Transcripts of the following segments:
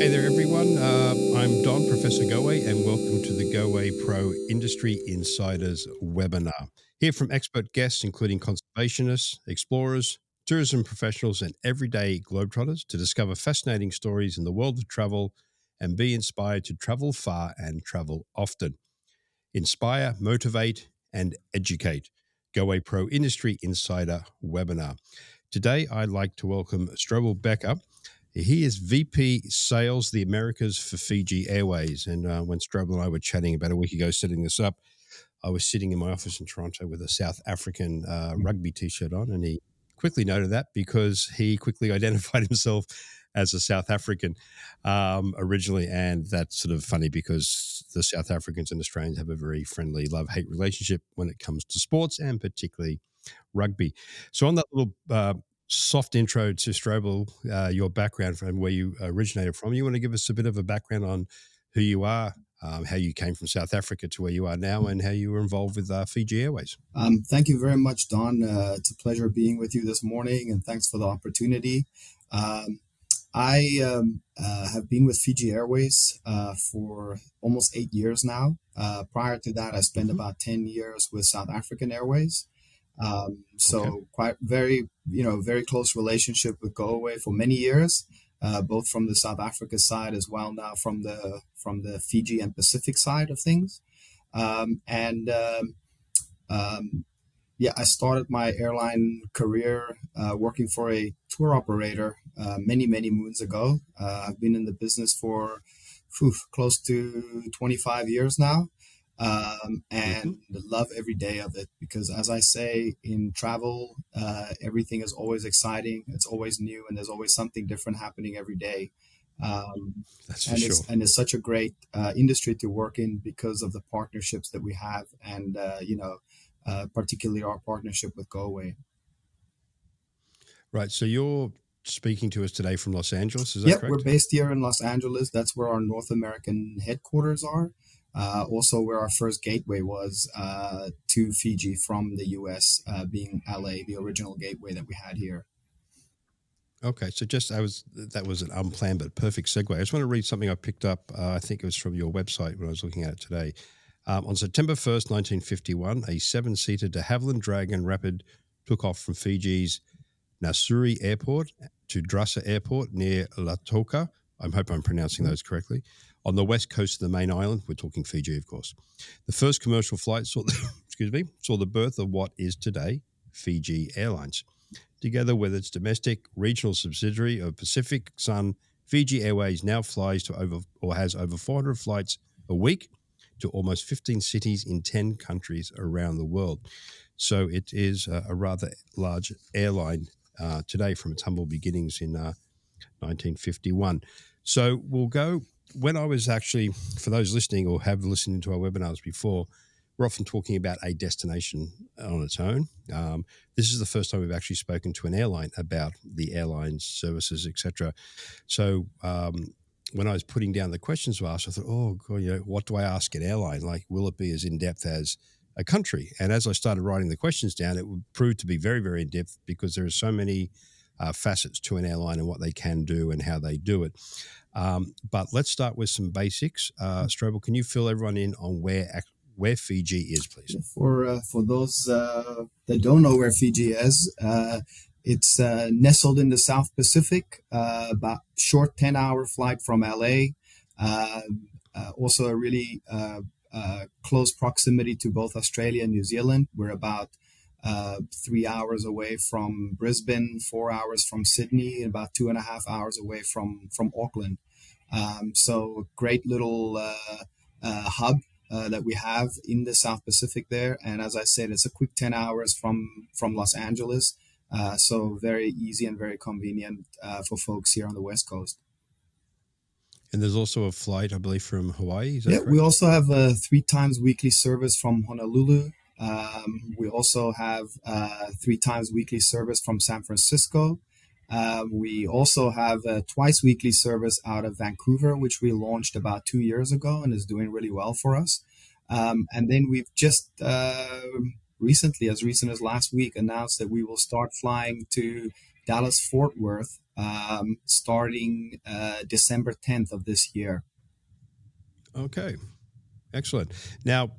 Hey there, everyone. I'm Don, Professor Goway, and welcome to the Goway Pro Industry Insiders webinar. Here from expert guests, including conservationists, explorers, tourism professionals, and everyday globetrotters to discover fascinating stories in the world of travel and be inspired to travel far and travel often. Inspire, motivate, and educate. Goway Pro Industry Insider webinar. Today, I'd like to welcome Stroebel Bekker. He is VP Sales, the Americas for Fiji Airways. And when Stroebel and I were chatting about a week ago, setting this up, I was sitting in my office in Toronto with a South African rugby T-shirt on, and he quickly noted that because he quickly identified himself as a South African originally. And that's sort of funny because the South Africans and Australians have a very friendly love-hate relationship when it comes to sports and particularly rugby. So on that little soft intro to Stroebel, your background from where you originated from, you want to give us a bit of a background on who you are, how you came from South Africa to where you are now, and how you were involved with Fiji Airways. Thank you very much, Don. It's a pleasure being with you this morning, and thanks for the opportunity. I have been with Fiji Airways for almost 8 years now. Prior to that, I spent about 10 years with South African Airways. So quite very close relationship with Goway for many years, both from the South Africa side as well now from the Fiji and Pacific side of things. I started my airline career working for a tour operator many moons ago. I've been in the business for close to 25 years now. And love every day of it because, as I say, in travel, everything is always exciting. It's always new, and there's always something different happening every day. That's for sure. It's such a great industry to work in because of the partnerships that we have, and particularly our partnership with Goway. Right. So you're speaking to us today from Los Angeles. Is that correct? We're based here in Los Angeles. That's where our North American headquarters are. Also where our first gateway was to Fiji from the US, being LA, the original gateway that we had here. Okay, so that was an unplanned but perfect segue. I just want to read something I picked up. I think it was from your website when I was looking at it today. On September 1st, 1951, a seven-seater de Havilland Dragon Rapid took off from Fiji's Nasuri Airport to Drasa Airport near Lautoka. I hope I'm pronouncing those correctly. On the west coast of the main island, we're talking Fiji, of course. The first commercial flight saw the birth of what is today Fiji Airlines. Together with its domestic regional subsidiary of Pacific Sun, Fiji Airways now flies has over 400 flights a week to almost 15 cities in 10 countries around the world. So it is a rather large airline today from its humble beginnings in 1951. So we'll go. When I was actually, for those listening or have listened to our webinars before, we're often talking about a destination on its own. This is the first time we've actually spoken to an airline about the airline's services, etc. So when I was putting down the questions to ask, I thought, oh, God, what do I ask an airline? Like, will it be as in-depth as a country? And as I started writing the questions down, it would prove to be very, very in-depth because there are so many facets to an airline and what they can do and how they do it. But let's start with some basics. Stroebel, can you fill everyone in on where Fiji is, please? For those that don't know where Fiji is, it's nestled in the South Pacific, about short 10-hour flight from LA. Also a really close proximity to both Australia and New Zealand. We're about 3 hours away from Brisbane, 4 hours from Sydney, and about 2.5 hours away from Auckland. So great little hub that we have in the South Pacific there. And as I said, it's a quick 10 hours from Los Angeles. So very easy and very convenient for folks here on the West Coast. And there's also a flight, I believe, from Hawaii. Is that correct? We also have a 3 times weekly service from Honolulu. We also have 3 times weekly service from San Francisco. We also have a twice weekly service out of Vancouver, which we launched about 2 years ago and is doing really well for us. And then we've just recently, as recent as last week, announced that we will start flying to Dallas Fort Worth starting December 10th of this year. Okay, excellent. Now,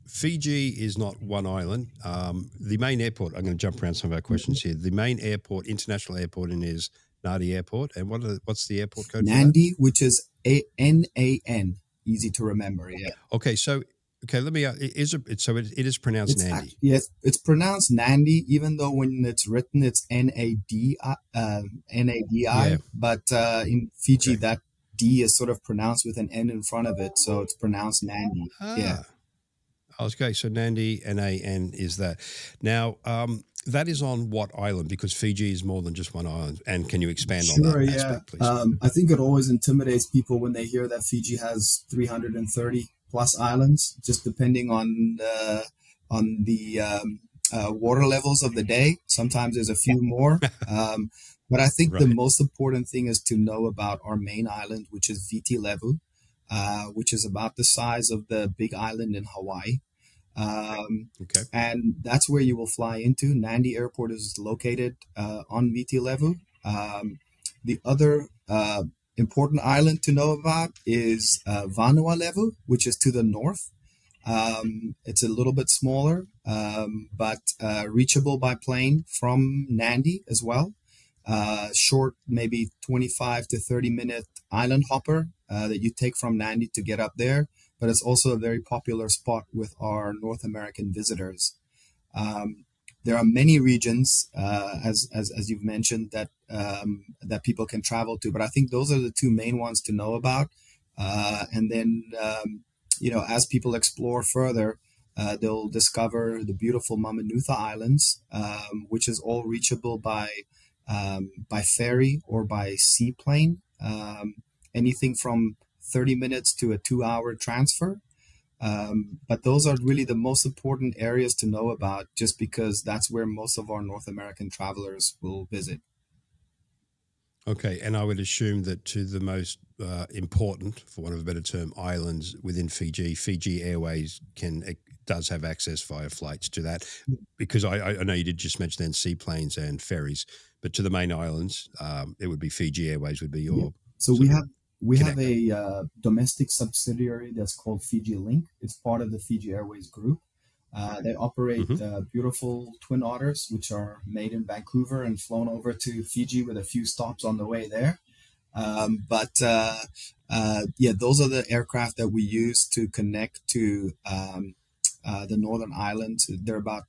Fiji is not one island. The main airport, I'm going to jump around some of our questions here. The main airport, international airport, is Nadi Airport. And what's the airport code for that? Nandi, which is Nan. Easy to remember. Yeah. Okay, so let me. It is pronounced Nandi. Yes, it's pronounced Nandi, even though when it's written it's Nadi, Yeah. But in Fiji that D is sort of pronounced with an N in front of it, so it's pronounced Nandi. Yeah. Okay, so Nandi, Nan is that. Now, that is on what island? Because Fiji is more than just one island. And can you expand on that aspect, please? I think it always intimidates people when they hear that Fiji has 330 plus islands, just depending on the water levels of the day. Sometimes there's a few more. But I think the most important thing is to know about our main island, which is Viti Levu, which is about the size of the big island in Hawaii. And that's where you will fly into. Nandi Airport is located on Viti Levu. The other important island to know about is Vanua Levu, which is to the north. It's a little bit smaller, but reachable by plane from Nandi as well. Short, maybe 25 to 30-minute island hopper that you take from Nandi to get up there. But it's also a very popular spot with our North American visitors. There are many regions, as you've mentioned, that people can travel to. But I think those are the two main ones to know about. And then, as people explore further, they'll discover the beautiful Mamanuca Islands, which is all reachable by ferry or by seaplane. Anything from 30 minutes to a 2-hour transfer. But those are really the most important areas to know about, just because that's where most of our North American travelers will visit. Okay, and I would assume that to the most important, for want of a better term, islands within Fiji, Fiji Airways does have access via flights to that, because I know you did just mention then seaplanes and ferries, but to the main islands, it would be Fiji Airways would be your. Yeah. So we have a domestic subsidiary that's called Fiji Link. It's part of the Fiji Airways group. They operate beautiful Twin Otters, which are made in Vancouver and flown over to Fiji with a few stops on the way there. Those are the aircraft that we use to connect to the Northern Islands. They're about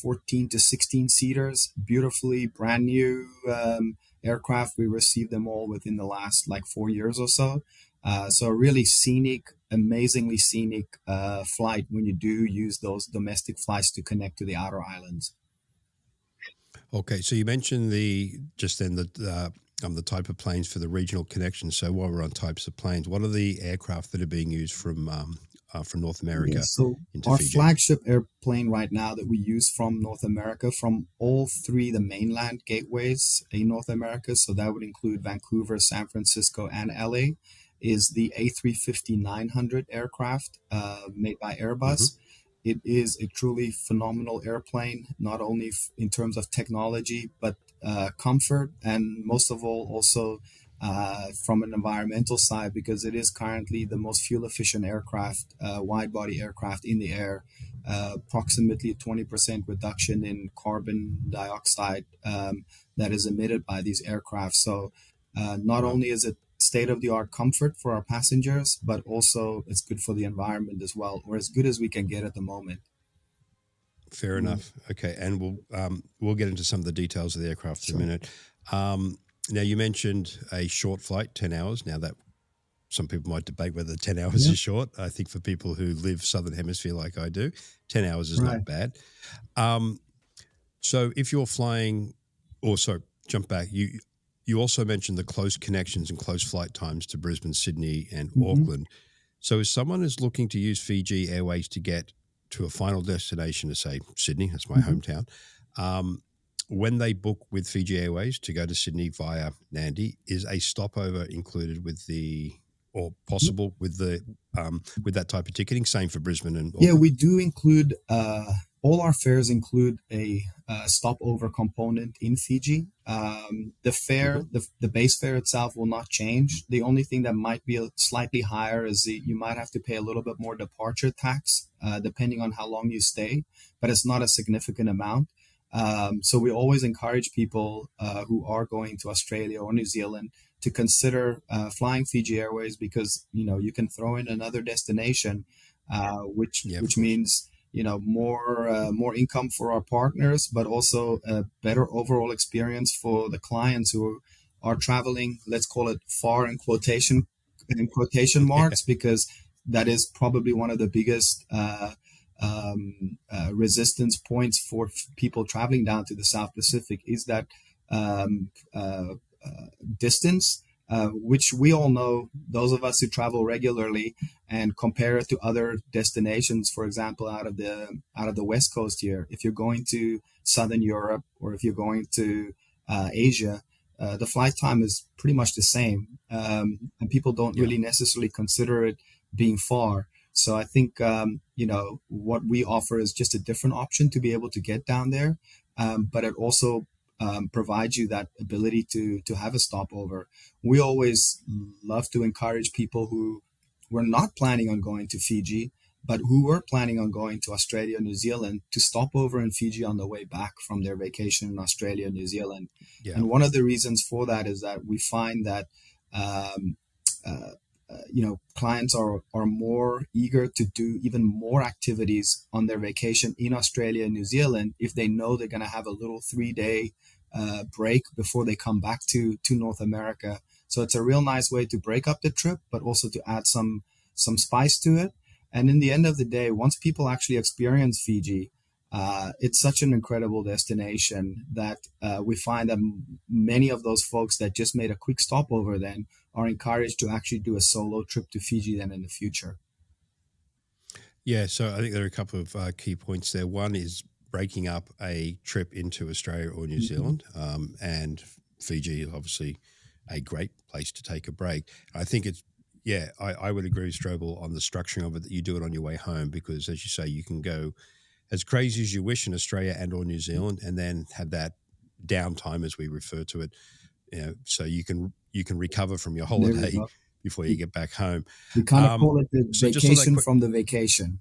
14 to 16 seaters, beautifully brand new aircraft. We received them all within the last 4 years or so. So really scenic, amazingly scenic flight when you do use those domestic flights to connect to the outer islands. Okay, so you mentioned the type of planes for the regional connections. So while we're on types of planes, what are the aircraft that are being used from North America? So into our Fiji? flagship airplane right now that we use from North America, from all three the mainland gateways in North America, so that would include Vancouver, San Francisco, and LA, is the A330-200 aircraft made by Airbus. It is a truly phenomenal airplane, not only in terms of technology, but comfort, and most of all, also from an environmental side, because it is currently the most fuel-efficient aircraft, wide-body aircraft in the air. Approximately 20% reduction in carbon dioxide that is emitted by these aircraft. So not only is it state-of-the-art comfort for our passengers, but also it's good for the environment as well, or as good as we can get at the moment. Fair enough. Okay, and we'll get into some of the details of the aircraft in a minute. Now, you mentioned a short flight, 10 hours. Now, that some people might debate whether 10 hours is short. I think for people who live Southern Hemisphere like I do, 10 hours is not bad. So if you're flying, jump back, you also mentioned the close connections and close flight times to Brisbane, Sydney, and Auckland. So if someone is looking to use Fiji Airways to get to a final destination, to say Sydney, that's my hometown, when they book with Fiji Airways to go to Sydney via Nandi, is a stopover included with possible with that type of ticketing? Same for Brisbane and Auckland. Yeah, we do include all our fares include a stopover component in Fiji. The fare, Hmm. the base fare itself will not change. The only thing that might be slightly higher is you might have to pay a little bit more departure tax, depending on how long you stay, but it's not a significant amount. So we always encourage people who are going to Australia or New Zealand to consider flying Fiji Airways, because you can throw in another destination, which Yeah, of which course. means more income for our partners, but also a better overall experience for the clients who are traveling. Let's call it far in quotation marks, because that is probably one of the biggest resistance points for people traveling down to the South Pacific, is that um, uh, distance, which we all know, those of us who travel regularly and compare it to other destinations, for example, out of the West Coast here. If you're going to Southern Europe, or if you're going to Asia, the flight time is pretty much the same, and people don't Yeah. really necessarily consider it being far. So I think what we offer is just a different option to be able to get down there, but it also provides you that ability to have a stopover. We always love to encourage people who were not planning on going to Fiji, but who were planning on going to Australia, New Zealand, to stop over in Fiji on the way back from their vacation in Australia, New Zealand. Yeah. And one of the reasons for that is that we find that um, uh, clients are more eager to do even more activities on their vacation in Australia and New Zealand if they know they're going to have a little 3 day break before they come back to North America. So it's a real nice way to break up the trip, but also to add some spice to it. And in the end of the day, once people actually experience Fiji, it's such an incredible destination that we find that many of those folks that just made a quick stopover then are encouraged to actually do a solo trip to Fiji then in the future. Yeah, so I think there are a couple of key points there. One is breaking up a trip into Australia or New Mhm. Zealand, and Fiji is obviously a great place to take a break. I think it's, yeah, I would agree with Stroebel on the structuring of it, that you do it on your way home, because as you say, you can go as crazy as you wish in Australia and or New Zealand, and then have that downtime, as we refer to it, so you can recover from your There we holiday go. before you We, get back home. we kind of Um, call it the so just on that vacation quick, from the vacation.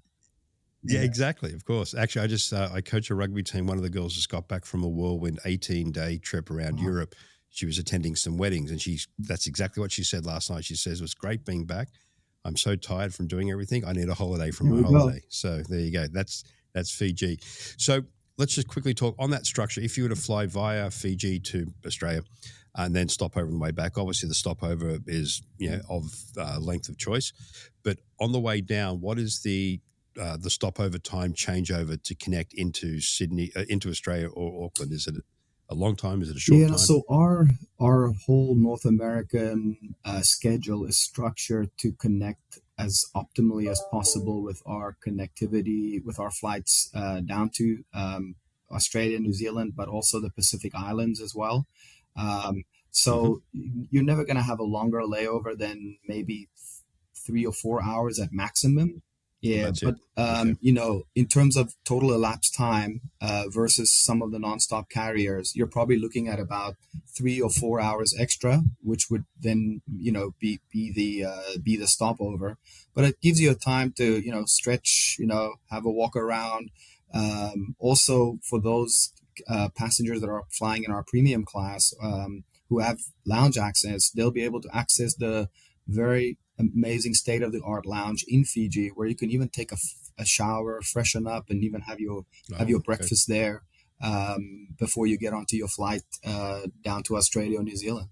yeah, Yeah. exactly. Of course. Actually, I coach a rugby team. One of the girls just got back from a whirlwind 18-day trip around Wow. Europe. She was attending some weddings, and that's exactly what she said last night. She says, "It was great being back. I'm so tired from doing everything. I need a holiday from There my we go. holiday." So there you go. That's Fiji. So let's just quickly talk on that structure. If you were to fly via Fiji to Australia and then stop over on the way back, obviously the stopover is of length of choice. But on the way down, what is the stopover time changeover to connect into Sydney, into Australia or Auckland? Is it a long time? Is it a short Yeah, time? so our whole North American schedule is structured to connect as optimally as possible with our connectivity, with our flights down to Australia, New Zealand, but also the Pacific Islands as well. Um, Hmm. so you're never going to have a longer layover than maybe 3 or 4 hours at maximum. Well, Yeah, that's but it. Okay. in terms of total elapsed time versus some of the nonstop carriers, you're probably looking at about 3 or 4 hours extra, which would then be the stopover. But it gives you a time to stretch, have a walk around. Also, for those passengers that are flying in our premium class, who have lounge access, they'll be able to access the very amazing state of the art lounge in Fiji, where you can even take a shower, freshen up, and even have your Oh, okay. breakfast there before you get onto your flight down to Australia or New Zealand.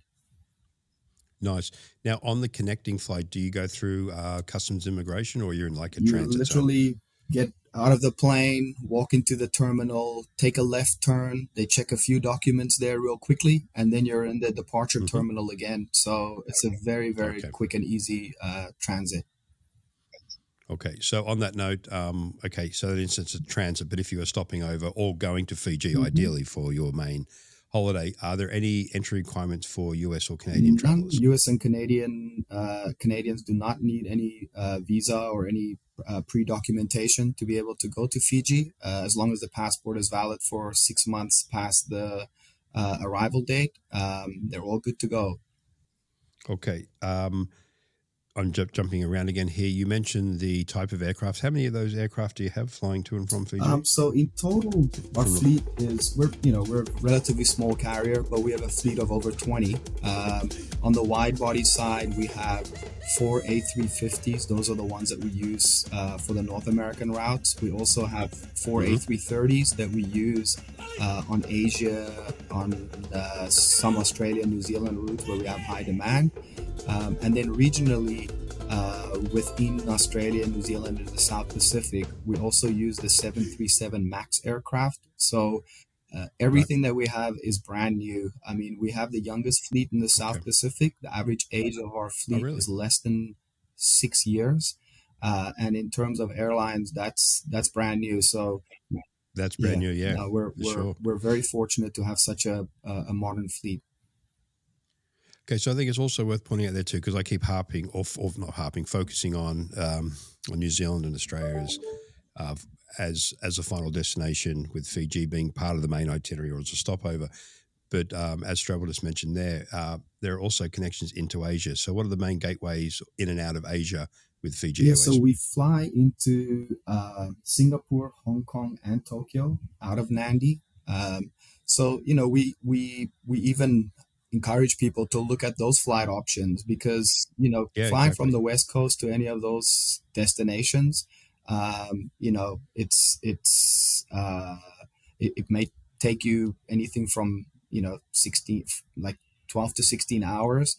Nice. Now, on the connecting flight, do you go through customs immigration, or you're in like a You transit zone? literally get out of the plane, walk into the terminal, take a left turn. They check a few documents there real quickly, and then you're in the departure Hmm. terminal again. So it's a very, very Okay. quick and easy transit. Okay. So on that note, okay, so that instance of transit, but if you were stopping over or going to Fiji, Mhm. ideally for your main holiday, are there any entry requirements for US or Canadian None. travelers? U.S. and Canadians do not need any visa or any pre-documentation to be able to go to Fiji, as long as the passport is valid for 6 months past the arrival date. They're all good to go. Okay. I'm jumping around again here. You mentioned the type of aircraft. How many of those aircraft do you have flying to and from Fiji? So in total, our From the fleet is we're a relatively small carrier, but we have a fleet of over 20. On the wide body side, we have four A350s. Those are the ones that we use for the North American routes. We also have four Mhm. A330s that we use on Asia, on some Australia, New Zealand routes where we have high demand, and then regionally within Australia, New Zealand, and the South Pacific, we also use the 737 MAX aircraft. So Right. everything that we have is brand new. I mean, we have the youngest fleet in the Okay. South Pacific. The average age of our Oh, fleet really? is less than 6 years. And in terms of airlines, that's brand new. So That's brand yeah, new. Yeah, no, we're for we're sure. we're very fortunate to have such a modern fleet. Okay, so I think it's also worth pointing out there too, because I keep harping, or not harping, focusing on New Zealand and Australia uh, as a final destination, with Fiji being part of the main itinerary or as a stopover. But as Stroebel just mentioned there are also connections into Asia. So, what are the main gateways in and out of Asia with Fiji Yeah, so Airways? we fly into Singapore, Hong Kong, and Tokyo out of Nandi. So we even encourage people to look at those flight options because Yeah, flying from exactly. the West Coast to any of those destinations, it may take you anything from 16 like 12 to 16 hours.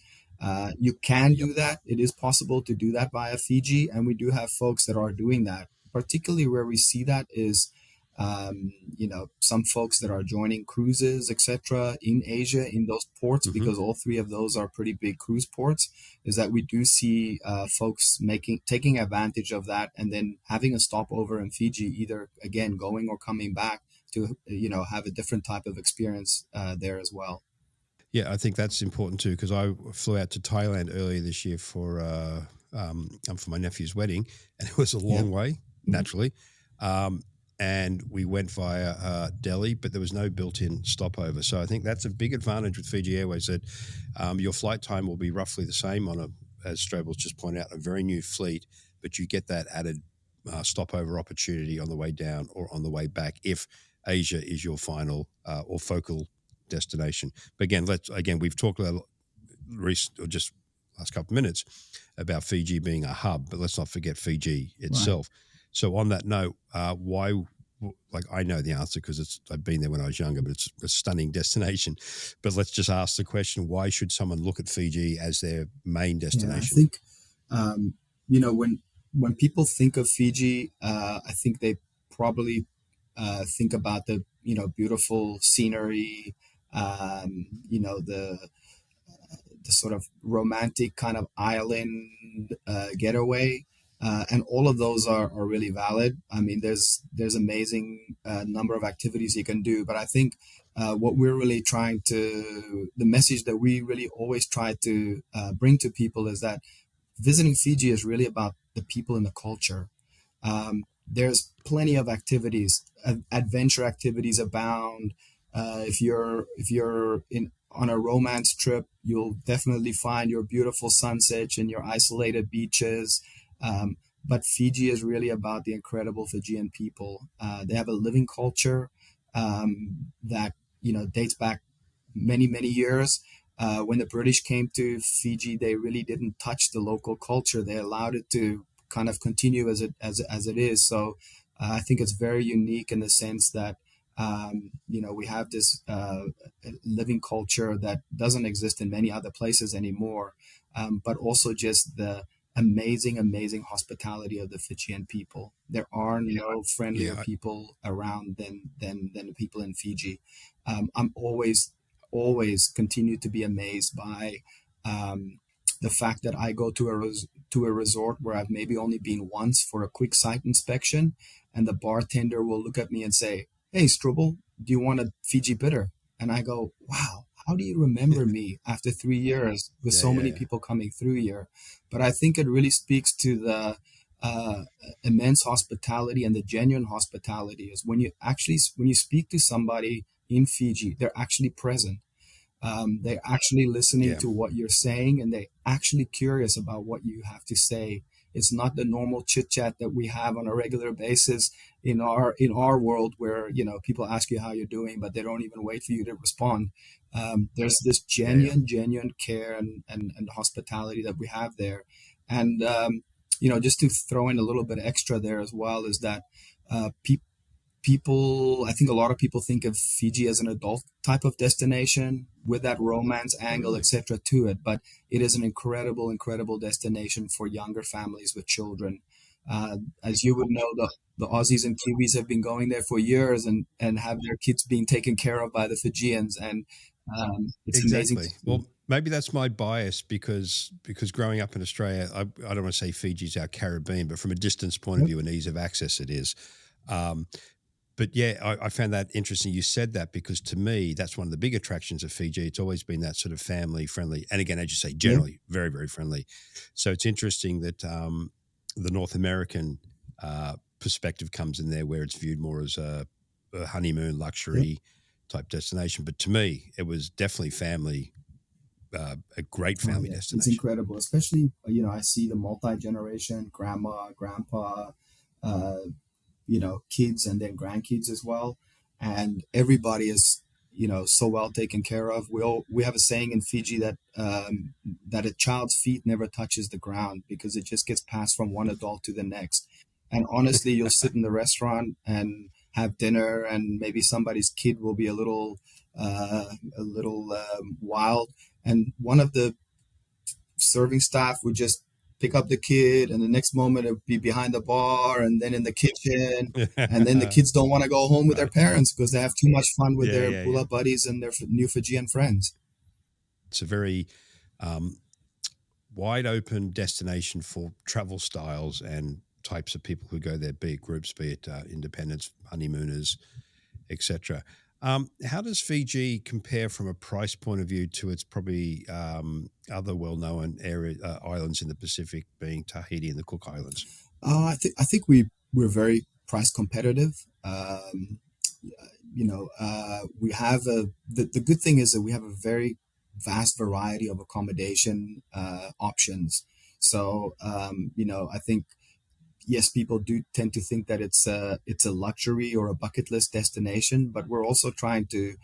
You can Yep. do that. It is possible to do that via Fiji, and we do have folks that are doing that. Particularly where we see that is, some folks that are joining cruises, etc., in Asia in those ports, Hmm. because all three of those are pretty big cruise ports. Is that we do see folks taking advantage of that, and then having a stopover in Fiji, either again going or coming back to have a different type of experience there as well. Yeah, I think that's important too, because I flew out to Thailand earlier this year for my nephew's wedding, and it was a Yeah. long way, Mhm. naturally. Um, and we went via Delhi, but there was no built-in stopover. So I think that's a big advantage with Fiji Airways, that your flight time will be roughly the same on as Strobel's just pointed out, a very new fleet, but you get that added stopover opportunity on the way down or on the way back if Asia is your final or focal destination. But again we've talked about recent or just last couple of minutes about Fiji being a hub, but let's not forget Fiji Right. itself. So on that note, why? Like, I know the answer because I've been there when I was younger, but it's a stunning destination. But let's just ask the question: why should someone look at Fiji as their main Yeah, I destination? think um, when people think of Fiji, I think they probably think about the beautiful scenery, the sort of romantic kind of island getaway. And all of those are really valid. I mean, there's amazing number of activities you can do, but I think what we're really the message that we really always try to bring to people is that visiting Fiji is really about the people and the culture. There's plenty of activities, adventure activities abound. If you're in on a romance trip, you'll definitely find your beautiful sunsets and your isolated beaches. But Fiji is really about the incredible Fijian people. They have a living culture that dates back many many years. When the British came to Fiji, they really didn't touch the local culture. They allowed it to kind of continue as it is. So I think it's very unique in the sense that we have this living culture that doesn't exist in many other places anymore. But also just the amazing hospitality of the Fijian people. There are no friendlier Yeah, people around than the people in Fiji. I'm always continue to be amazed by the fact that I go to a resort where I've maybe only been once for a quick site inspection, and the bartender will look at me and say, "Hey, Struble, do you want a Fiji bitter?" And I go, wow, how do you remember me after 3 years with Yeah, so yeah, many yeah. people coming through here? But I think it really speaks to the uh, immense hospitality and the genuine hospitality is when you speak to somebody in Fiji, they're actually present. They're actually listening Yeah. to what you're saying, and they're actually curious about what you have to say. It's not the normal chit chat that we have on a regular basis in our world, where people ask you how you're doing, but they don't even wait for you to respond. There's this Yeah, yeah. genuine care and hospitality that we have there, and just to throw in a little bit extra there as well is that people, I think a lot of people think of Fiji as an adult type of destination with that romance Oh, angle, really? etc. to it, but it is an incredible destination for younger families with children. As you would know, the Aussies and Kiwis have been going there for years and have their kids being taken care of by the Fijians, and it's amazing to Exactly. see. Well, maybe that's my bias because growing up in Australia, I don't want to say Fiji's our Caribbean, but from a distance point of Yep, view and ease of access, it is. Um, but yeah, I found that interesting. You said that because to me, that's one of the big attractions of Fiji. It's always been that sort of family friendly, and again, as you say, yep, generally very very friendly. So it's interesting that the North American perspective comes in there, where it's viewed more as a honeymoon yep. luxury type destination. But to me, it was definitely family, a great Oh family yeah, it's destination. incredible. Especially I see the multi-generation, grandma, grandpa, uh, kids and then grandkids as well. And everybody is, so well taken care of. We have a saying in Fiji that a child's feet never touches the ground because it just gets passed from one adult to the next. And honestly, you'll sit in the restaurant and have dinner, and maybe somebody's kid will be a little wild, and one of the serving staff would just pick up the kid, and the next moment it would be behind the bar and then in the kitchen. And then the kids don't want to go home with their Right. parents because they have too much fun with Yeah, their yeah, yeah. Bula buddies and their new Fijian friends. It's a very um, wide open destination for travel styles and types of people who go there, be it groups, be it independents, honeymooners, etc. How does Fiji compare from a price point of view to its probably other well-known area islands in the Pacific, being Tahiti and the Cook Islands? I think we're very price competitive. We have the good thing is that we have a very vast variety of accommodation options. So I think yes, people do tend to think that it's a luxury or a bucket list destination, but we're also trying to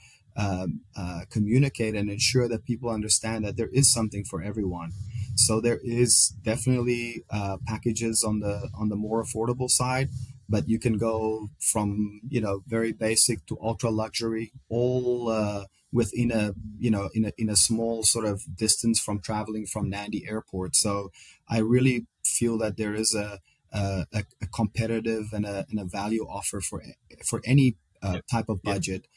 communicate and ensure that people understand that there is something for everyone. So there is definitely packages on the more affordable side, but you can go from very basic to ultra luxury, all within a small sort of distance from traveling from Nandi Airport. So I really feel that there is a competitive and a value offer for any type of Yeah, budget.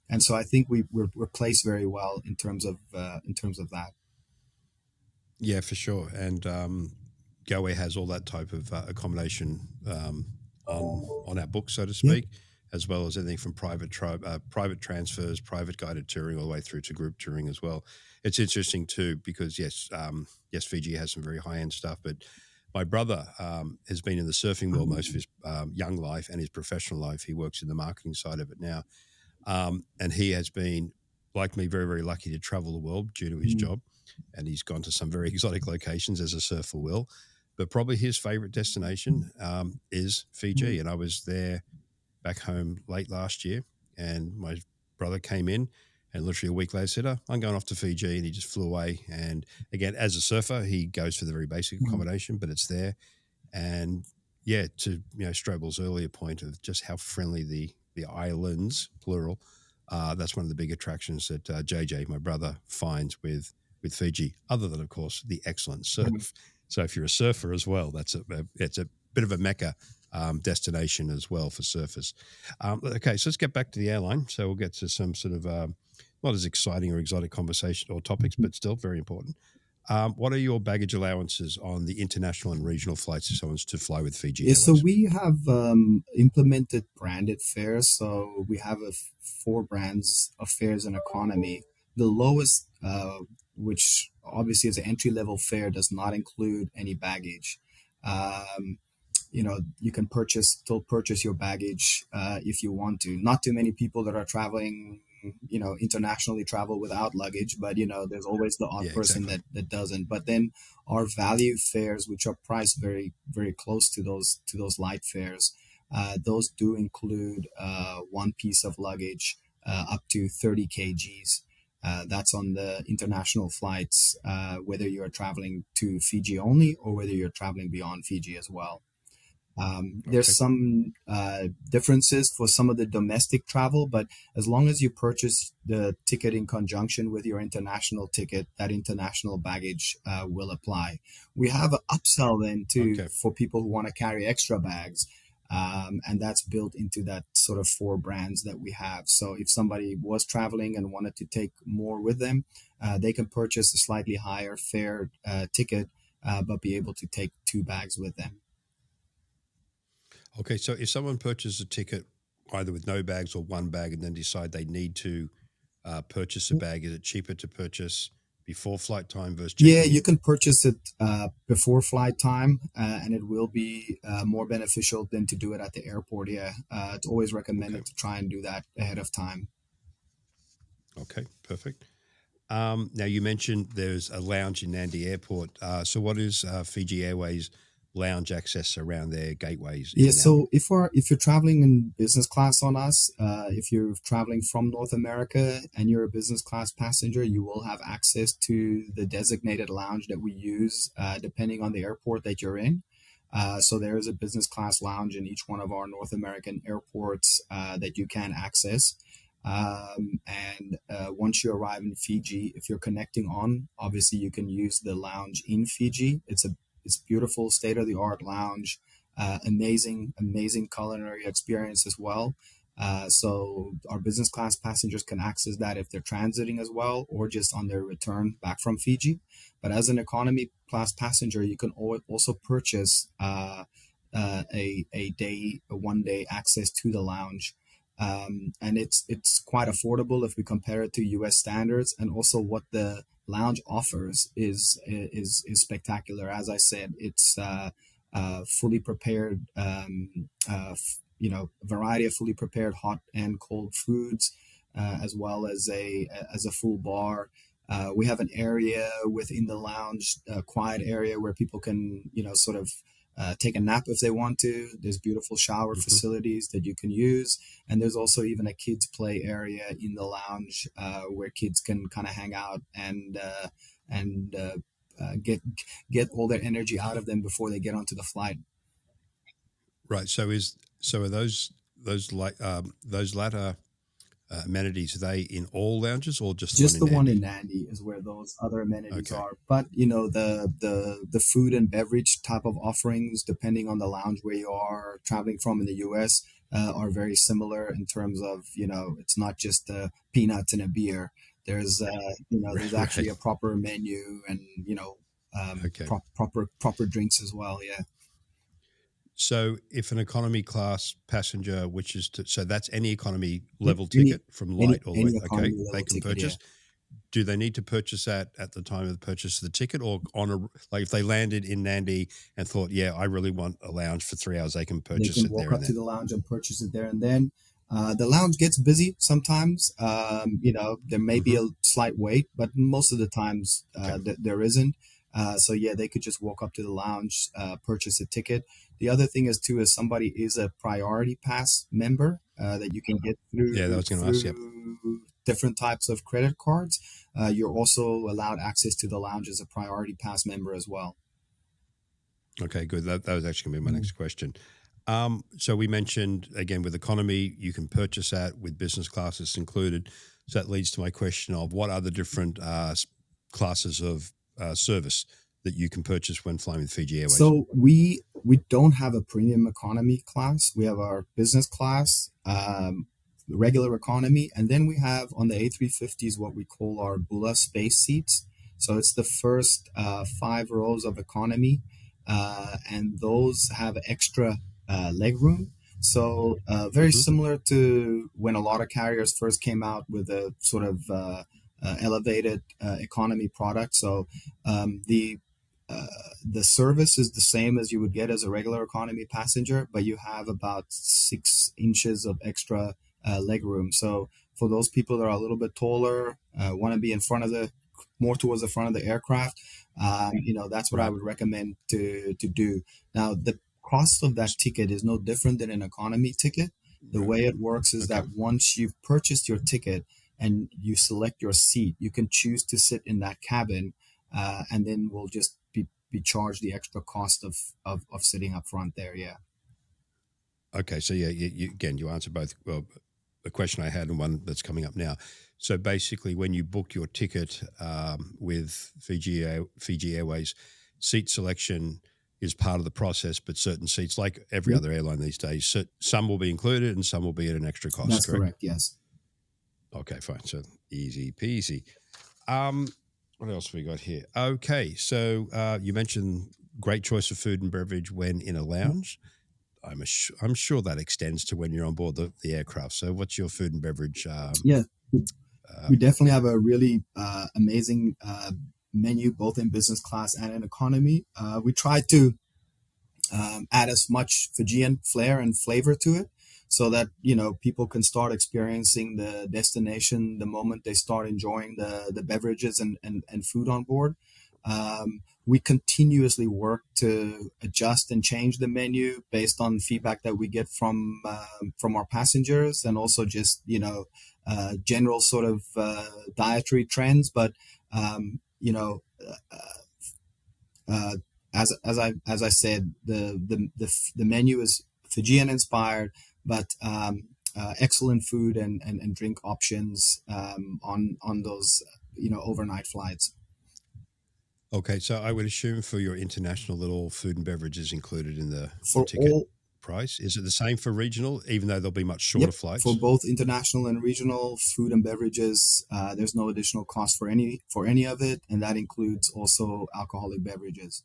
And so I think we're placed very well in terms of that. yeah, for sure. And Goway has all that type of accommodation on our books, so to Yep. speak, as well as anything from private transfers, private guided touring, all the way through to group touring as well. It's interesting too because yes, Fiji has some very high end stuff, but my brother has been in the surfing world most of his young life and his professional life. He works in the marketing side of it now, and he has been, like me, very, very lucky to travel the world due to his Mm, job. And he's gone to some very exotic locations as a surfer will. But probably his favorite destination is Fiji. mm, And I was there back home late last year. And my brother came in and literally a week later said, "Oh, I'm going off to Fiji." And he just flew away. And again, as a surfer, he goes for the very basic mm, accommodation, but it's there. And yeah, to Stroebel's earlier point of just how friendly the islands, plural, that's one of the big attractions that JJ, my brother, finds with Fiji. Other than, of course, the excellent mm. surf. So if you're a surfer as well, it's a bit of a mecca destination as well for surfers. Okay, so let's get back to the airline. So we'll get to some sort of not as exciting or exotic conversation or topics, but still very important. What are your baggage allowances on the international and regional flights if someone's to fly with Fiji Yeah, so Airways? we have implemented branded fares. So we have four brands of fares in economy. The lowest, which obviously is an entry level fare, does not include any baggage. Um, you can still purchase your baggage if you want to. Not too many people that are traveling, internationally travel without luggage, but there's always the odd Yeah, person exactly. that doesn't. But then our value fares, which are priced very very close to those light fares, those do include one piece of luggage up to 30 kgs. That's on the international flights, whether you're traveling to Fiji only or whether you're traveling beyond Fiji as well. There's Okay. some differences for some of the domestic travel, but as long as you purchase the ticket in conjunction with your international ticket, that international baggage will apply. We have an upsell then too Okay. for people who want to carry extra bags. And that's built into that sort of four brands that we have. So if somebody was traveling and wanted to take more with them, they can purchase a slightly higher fare ticket, but be able to take two bags with them. Okay. So if someone purchases a ticket either with no bags or one bag and then decide they need to purchase a bag, is it cheaper to purchase before flight time versus Yeah, checking you in? can purchase it before flight time, and it will be more beneficial than to do it at the airport. Yeah, it's always Okay. recommended to try and do that ahead of time. Okay. Perfect. Now you mentioned there's a lounge in Nandi Airport. So what is Fiji Airways lounge access around their gateways Yeah, in so Nadi? if you're traveling in business class on us, if you're traveling from North America and you're a business class passenger, you will have access to the designated lounge that we use, depending on the airport that you're in. So there is a business class lounge in each one of our North American airports that you can access. And once you arrive in Fiji, if you're connecting on, obviously you can use the lounge in Fiji. It's beautiful, state of the art lounge, amazing culinary experience as well. So our business class passengers can access that if they're transiting as well, or just on their return back from Fiji. But as an economy class passenger, you can also purchase a 1 day access to the lounge. And it's quite affordable if we compare it to U.S. standards, and also what the lounge offers is spectacular. As I said, it's fully prepared, a variety of fully prepared hot and cold foods, as well as a full bar. We have an area within the lounge, a quiet area where people can, sort of take a nap if they want to. There's beautiful shower Hmm. facilities that you can use, and there's also even a kids play area in the lounge where kids can kind of hang out and get all their energy out of them before they get onto the flight. Right. So are those latter amenities, are they in all lounges or just the one Just in the one in Nandi? Nandi is where those other amenities Okay. are. But the food and beverage type of offerings, depending on the lounge where you are traveling from in the U.S., are very similar in terms of it's not just peanuts and a beer. There's actually Right. a proper menu and Okay. proper drinks as well. Yeah. So if an economy class passenger, so that's any economy Yep. level Any ticket from any light all the way, any okay, economy they level can ticket. Yeah. purchase. Do they need to purchase that at the time of the purchase of the ticket, or like if they landed in Nandi and thought, yeah, I really want a lounge for 3 hours, they can They purchase can it there walk and up to then? the lounge and purchase it there and then. The lounge gets busy sometimes. There may be Hmm. a slight wait, but most of the times Okay. there isn't. So yeah, they could just walk up to the lounge, purchase a ticket. The other thing is too, is somebody is a priority pass member that you can get Yeah, that through was going to ask you. through different types of credit cards. You're also allowed access to the lounge as a priority pass member as well. Okay, good. That was actually going to be my Mm. next question. So we mentioned again with economy, you can purchase that with business classes included. So that leads to my question of what are the different classes of service that you can purchase when flying with Fiji Airways? So we don't have a premium economy class. We have our business class, regular economy, and then we have on the A350s what we call our Bula space seats. So it's the first 5 rows of economy, and those have extra leg room. So very Hmm. similar to when a lot of carriers first came out with a sort of elevated economy product. So the uh, the service is the same as you would get as a regular economy passenger, but you have about 6 inches of extra leg room. So for those people that are a little bit taller, want to be in front of the more towards the front of the aircraft, that's what I Right. would recommend to do. Now, the cost of that ticket is no different than an economy ticket. The Right. way it works is Okay. that once you've purchased your ticket and you select your seat, you can choose to sit in that cabin, and then we'll just be charged the extra cost of sitting up front there. Yeah. Okay. So yeah, again, you answered both. Well, a question I had and one that's coming up now. So basically, when you book your ticket with Fiji Airways, seat selection is part of the process, but certain seats, like every Yep. other airline these days, some will be included and some will be at an extra cost. That's Correct? correct. Yes. Okay, fine. So easy peasy. Um, what else have we got here? Okay, so you mentioned great choice of food and beverage when in a lounge. I'm sure that extends to when you're on board the aircraft. So, what's your food and beverage? Yeah. We definitely Yeah. have a really amazing menu, both in business class and in economy. We try to add as much Fijian flair and flavor to it, so that people can start experiencing the destination the moment they start enjoying the beverages and food on board. We continuously work to adjust and change the menu based on feedback that we get from our passengers, and also just general sort of dietary trends. But you know uh, as I said, the menu is Fijian inspired, but excellent food and drink options on those overnight flights. Okay, so I would assume for your international that all food and beverages included in the For ticket all price. Is it the same for regional, even though there'll be much shorter Yep, for flights? both international and regional food and beverages, there's no additional cost for any of it, and that includes also alcoholic beverages.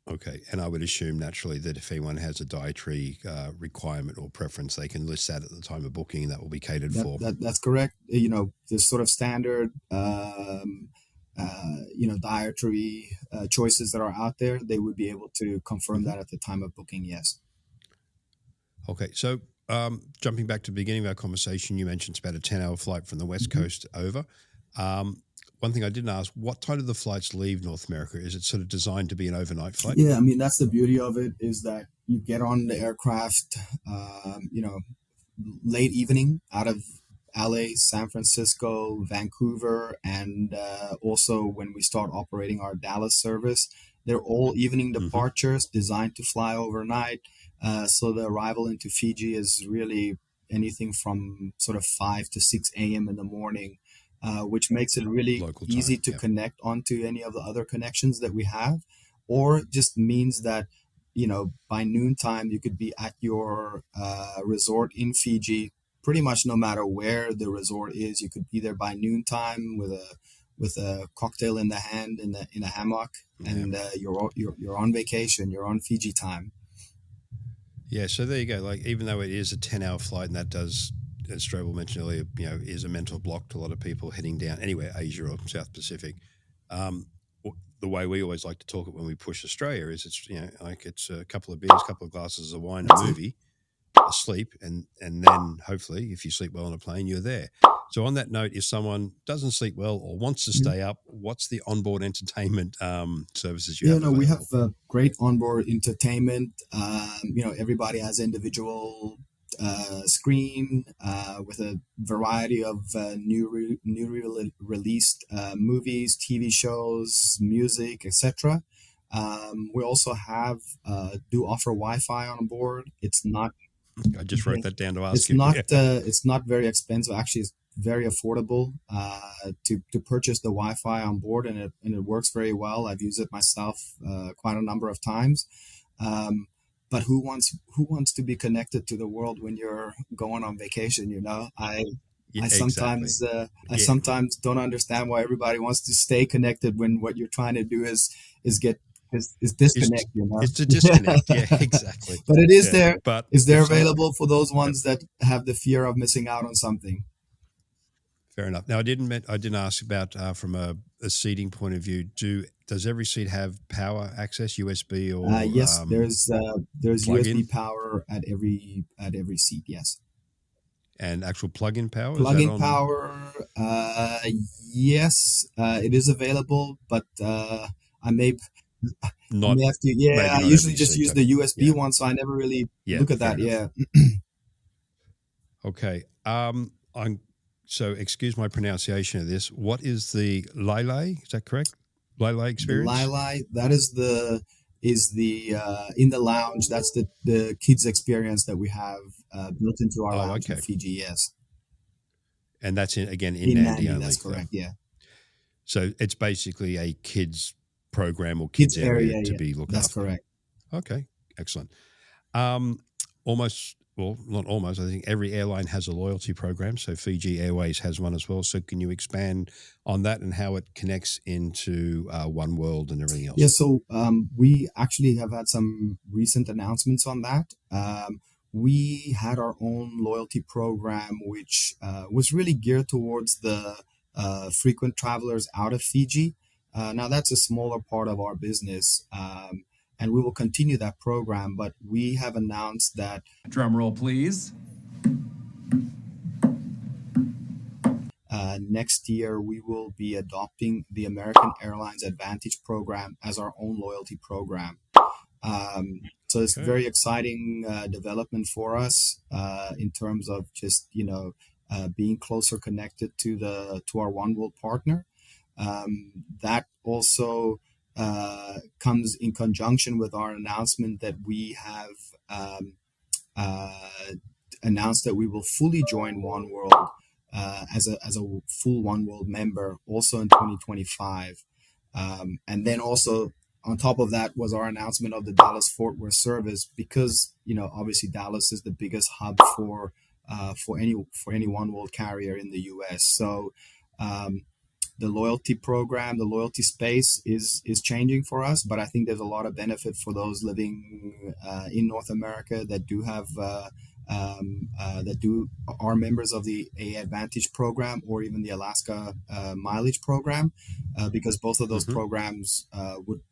Okay, and I would assume naturally that if anyone has a dietary requirement or preference, they can list that at the time of booking, and that will be catered That, for. that that's correct. The sort of standard dietary choices that are out there, they would be able to confirm Mhm. that at the time of booking. Yes. Okay, so jumping back to the beginning of our conversation, you mentioned it's about a 10-hour flight from the West Mhm. Coast over. One thing I didn't ask, what time do the flights leave North America? Is it sort of designed to be an overnight flight? Yeah, I mean that's the beauty of it, is that you get on the aircraft, late evening out of LA, San Francisco, Vancouver, and also when we start operating our Dallas service, they're all evening Hmm. departures designed to fly overnight. So the arrival into Fiji is really anything from sort of 5 to 6 a.m. in the morning, which makes it really Local easy time, to yeah. connect onto any of the other connections that we have, or just means that by noontime you could be at your resort in Fiji. Pretty much no matter where the resort is, you could be there by noontime with a cocktail in the hand in a hammock, Yeah. and you're on vacation. You're on Fiji time. Yeah, so there you go. Like, even though it is a 10-hour flight, and that does, as Stroebel mentioned earlier, is a mental block to a lot of people heading down anywhere, Asia or South Pacific. Um, the way we always like to talk it when we push Australia is it's, like it's a couple of beers, a couple of glasses of wine, a That's it. movie, asleep, and then hopefully, if you sleep well on a plane, you're there. So on that note, if someone doesn't sleep well or wants to Mhm. stay up, what's the onboard entertainment services you Yeah, have no, we have available? great onboard entertainment. Everybody has individual screen with a variety of newly released movies, TV shows, music, etc. We also have do offer Wi-Fi on board. It's not I just wrote that down to ask it's you. not Yeah. it's not very expensive. Actually, it's very affordable to purchase the Wi-Fi on board, and it works very well. I've used it myself quite a number of times. Um, but who wants to be connected to the world when you're going on vacation? I Yeah, I exactly. sometimes I Yeah, sometimes don't understand why everybody wants to stay connected when what you're trying to do is get is it's disconnect, you know. it's a disconnect. Yeah, exactly. But it is Yeah, there. but Is there if some available for those Yep, ones that have the fear of missing out on something? fair enough. Now, I didn't ask about from a seating point of view. Does every seat have power access, USB or Yes, there's USB plug-in power at every seat. Yes, and actual plug-in power? Is that plug-in on? power. Yes, it is available, but I may I Not may have to. Yeah, maybe I not usually every just seat. use the Okay. USB Yeah. one, so I never really Yeah. look at Fair that. enough. Yeah. Okay. I'm so excuse my pronunciation of this. What is the Lele? Is that correct? Lele The experience? Lili, that is the in the lounge. That's the kids experience that we have built into our Oh, lounge in okay. Fiji. Yes, And that's again in in Nandi Nandi, that's only though. correct. Yeah, So it's basically a kids program or kids kids area area. to Yeah, be looked that's after. correct. Okay. Excellent. Um, almost, well, not almost. I think every airline has a loyalty program. So Fiji Airways has one as well. So can you expand on that and how it connects into One World and everything Yeah, else? so we actually have had some recent announcements on that. We had our own loyalty program, which was really geared towards the frequent travelers out of Fiji. Now, that's a smaller part of our business, and we will continue that program, but we have announced that Drum roll, please. next year we will be adopting the American Airlines Advantage program as our own loyalty program. So it's Okay. very exciting development for us in terms of just being closer connected to our One World partner. That also comes in conjunction with our announcement that we have uh, announced that we will fully join One World as a full One World member also in 2025. And then also on top of that was our announcement of the Dallas Fort Worth service because obviously Dallas is the biggest hub for any One World carrier in the U.S. So um, the loyalty program, the loyalty space is changing for us, but I think there's a lot of benefit for those living in North America that do have that do are members of the A Advantage program or even the Alaska mileage program, because both of those Mm-hmm. programs would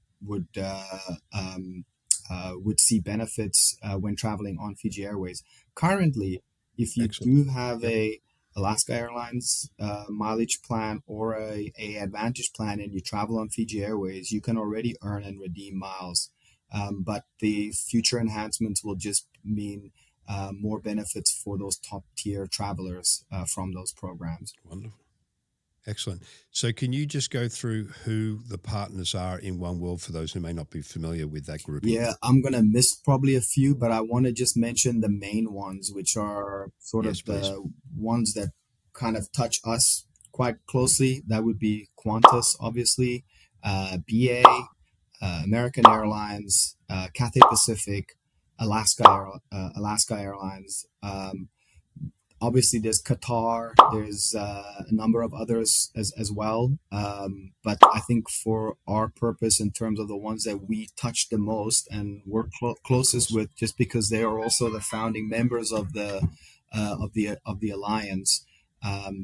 would see benefits when traveling on Fiji Airways. Currently, if you Excellent. do have Yep. a Alaska Airlines mileage plan or a Advantage plan and you travel on Fiji Airways, you can already earn and redeem miles. But the future enhancements will just mean more benefits for those top tier travelers from those programs. Wonderful. Excellent. So, can you just go through who the partners are in One World for those who may not be familiar with that grouping? Yeah, I'm gonna miss probably a few, but I want to just mention the main ones, which are sort Yes, of please. the ones that kind of touch us quite closely. That would be Qantas, obviously, BA, American Airlines, Cathay Pacific, Alaska Airlines. Obviously, there's Qatar. There's a number of others as well. But I think for our purpose, in terms of the ones that we touch the most and work Of closest course. with, just because they are also the founding members of the alliance.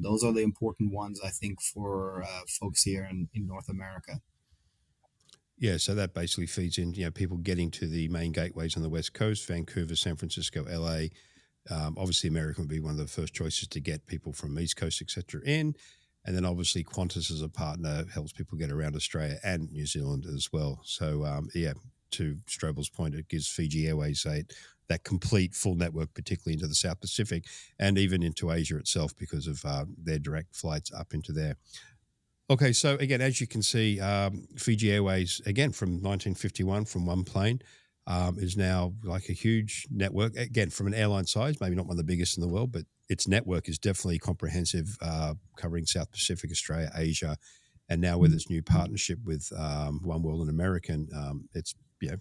Those are the important ones, I think, for folks here in North America. Yeah, so that basically feeds in, people getting to the main gateways on the West Coast, Vancouver, San Francisco, LA. Obviously, America would be one of the first choices to get people from East Coast, etc., in. And then obviously Qantas as a partner helps people get around Australia and New Zealand as well. So, yeah, to Stroebel's point, it gives Fiji Airways that complete full network, particularly into the South Pacific and even into Asia itself because of their direct flights up into there. Okay, so again, as you can see, Fiji Airways, again from 1951, from one plane, is now like a huge network. Again, from an airline size, maybe not one of the biggest in the world, but its network is definitely comprehensive, covering South Pacific, Australia, Asia, and now with its new partnership with One World and American, it's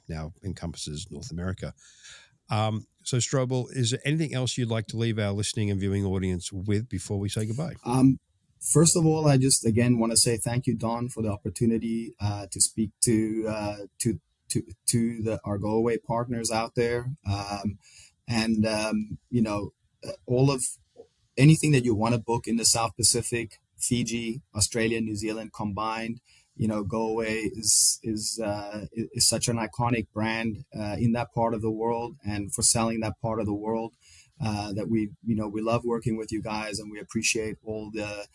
now encompasses North America. So, Stroebel, is there anything else you'd like to leave our listening and viewing audience with before we say goodbye? First of all, I just again want to say thank you, Don, for the opportunity to speak to our Goway partners out there, and all of anything that you want to book in the South Pacific, Fiji, Australia, New Zealand combined. Goway is such an iconic brand in that part of the world, and for selling that part of the world, that we love working with you guys, and we appreciate all the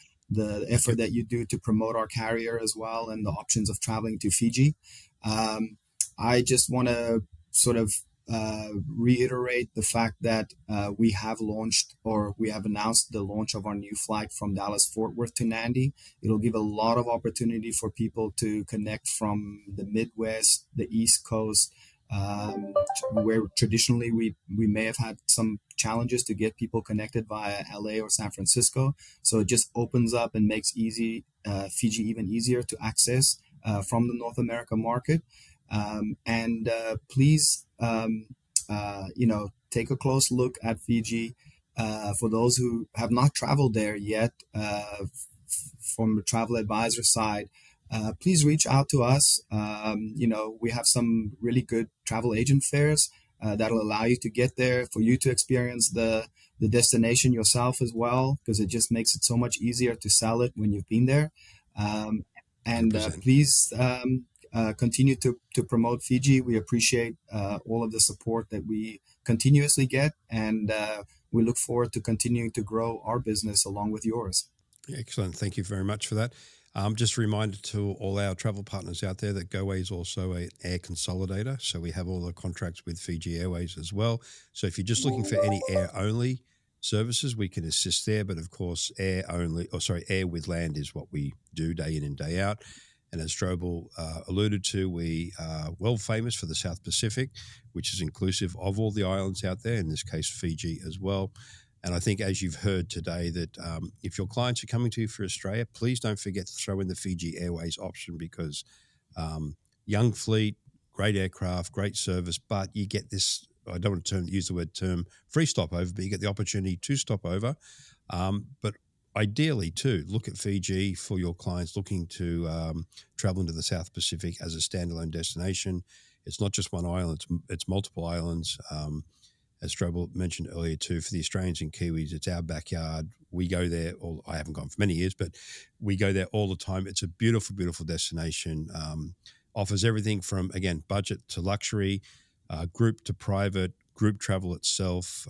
effort that you do to promote our carrier as well, and the options of traveling to Fiji. I just want to sort of reiterate the fact that we have announced the launch of our new flight from Dallas Fort Worth to Nandi. It'll give a lot of opportunity for people to connect from the Midwest, the East Coast, where traditionally we may have had some challenges to get people connected via LA or San Francisco. So it just opens up and makes Fiji even easier to access from the North America market. Please, take a close look at Fiji. For those who have not traveled there yet, from the travel advisor side, please reach out to us. We have some really good travel agent fairs that'll allow you to get there, for you to experience the destination yourself as well, because it just makes it so much easier to sell it when you've been there. Please continue to promote Fiji. We appreciate all of the support that we continuously get, and we look forward to continuing to grow our business along with yours. Excellent. Thank you very much for that. Just a reminder to all our travel partners out there that Goway is also an air consolidator. So we have all the contracts with Fiji Airways as well. So if you're just looking for any air-only services, we can assist there. But of course, air with land is what we do day in and day out. And as Stroebel alluded to, we are well famous for the South Pacific, which is inclusive of all the islands out there, in this case, Fiji as well. And I think, as you've heard today, that if your clients are coming to you for Australia, please don't forget to throw in the Fiji Airways option, because young fleet, great aircraft, great service, but you get this, I don't want to use the word free stopover, but you get the opportunity to stop over. But ideally, too, look at Fiji for your clients looking to travel into the South Pacific as a standalone destination. It's not just one island, it's multiple islands. As Stroebel mentioned earlier too, for the Australians and Kiwis, it's our backyard. We go there, I haven't gone for many years, but we go there all the time. It's a beautiful, beautiful destination. Offers everything from, again, budget to luxury, group to private, group travel itself.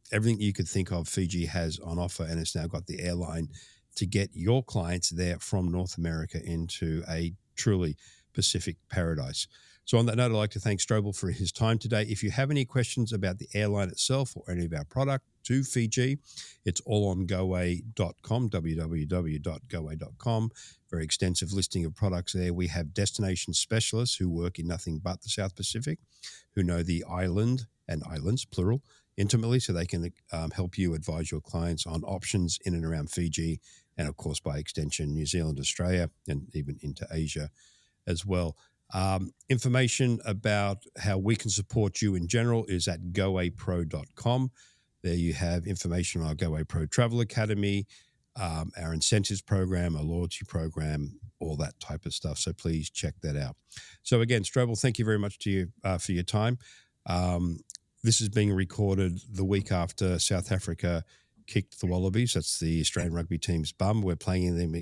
Everything you could think of, Fiji has on offer, and it's now got the airline to get your clients there from North America into a truly Pacific paradise. So on that note, I'd like to thank Stroebel for his time today. If you have any questions about the airline itself or any of our product to Fiji, it's all on Goway.com, www.goway.com. Very extensive listing of products there. We have destination specialists who work in nothing but the South Pacific, who know the island and islands, plural, intimately, so they can help you advise your clients on options in and around Fiji, and of course, by extension, New Zealand, Australia, and even into Asia as well. Information about how we can support you in general is at gowaypro.com. There you have information on our Goway Pro Travel Academy, our incentives program, our loyalty program, all that type of stuff. So please check that out. So again, Stroebel, thank you very much to you for your time. This is being recorded the week after South Africa kicked the Wallabies. That's the Australian rugby team's bum. We're playing them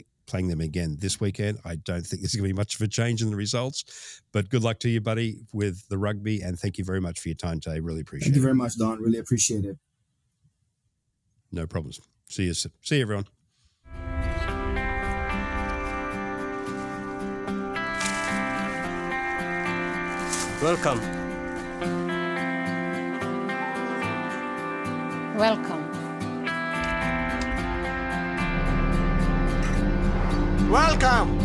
again this weekend. I don't think there's going to be much of a change in the results, but good luck to you, buddy, with the rugby, and thank you very much for your time today. Really appreciate it. Thank you very much, Don. Really appreciate it. No problems. See you, everyone. Welcome. Welcome. Welcome.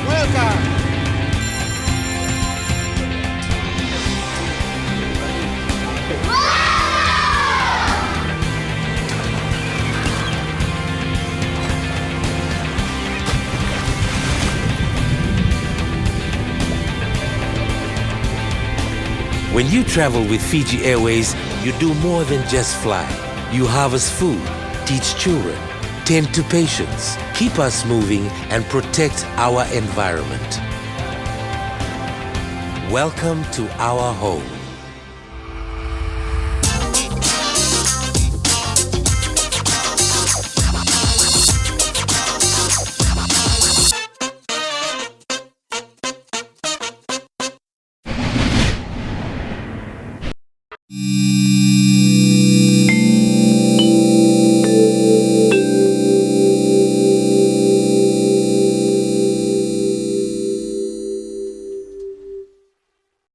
Welcome. When you travel with Fiji Airways, you do more than just fly. You harvest food, teach children, tend to patients, keep us moving, and protect our environment. Welcome to our home.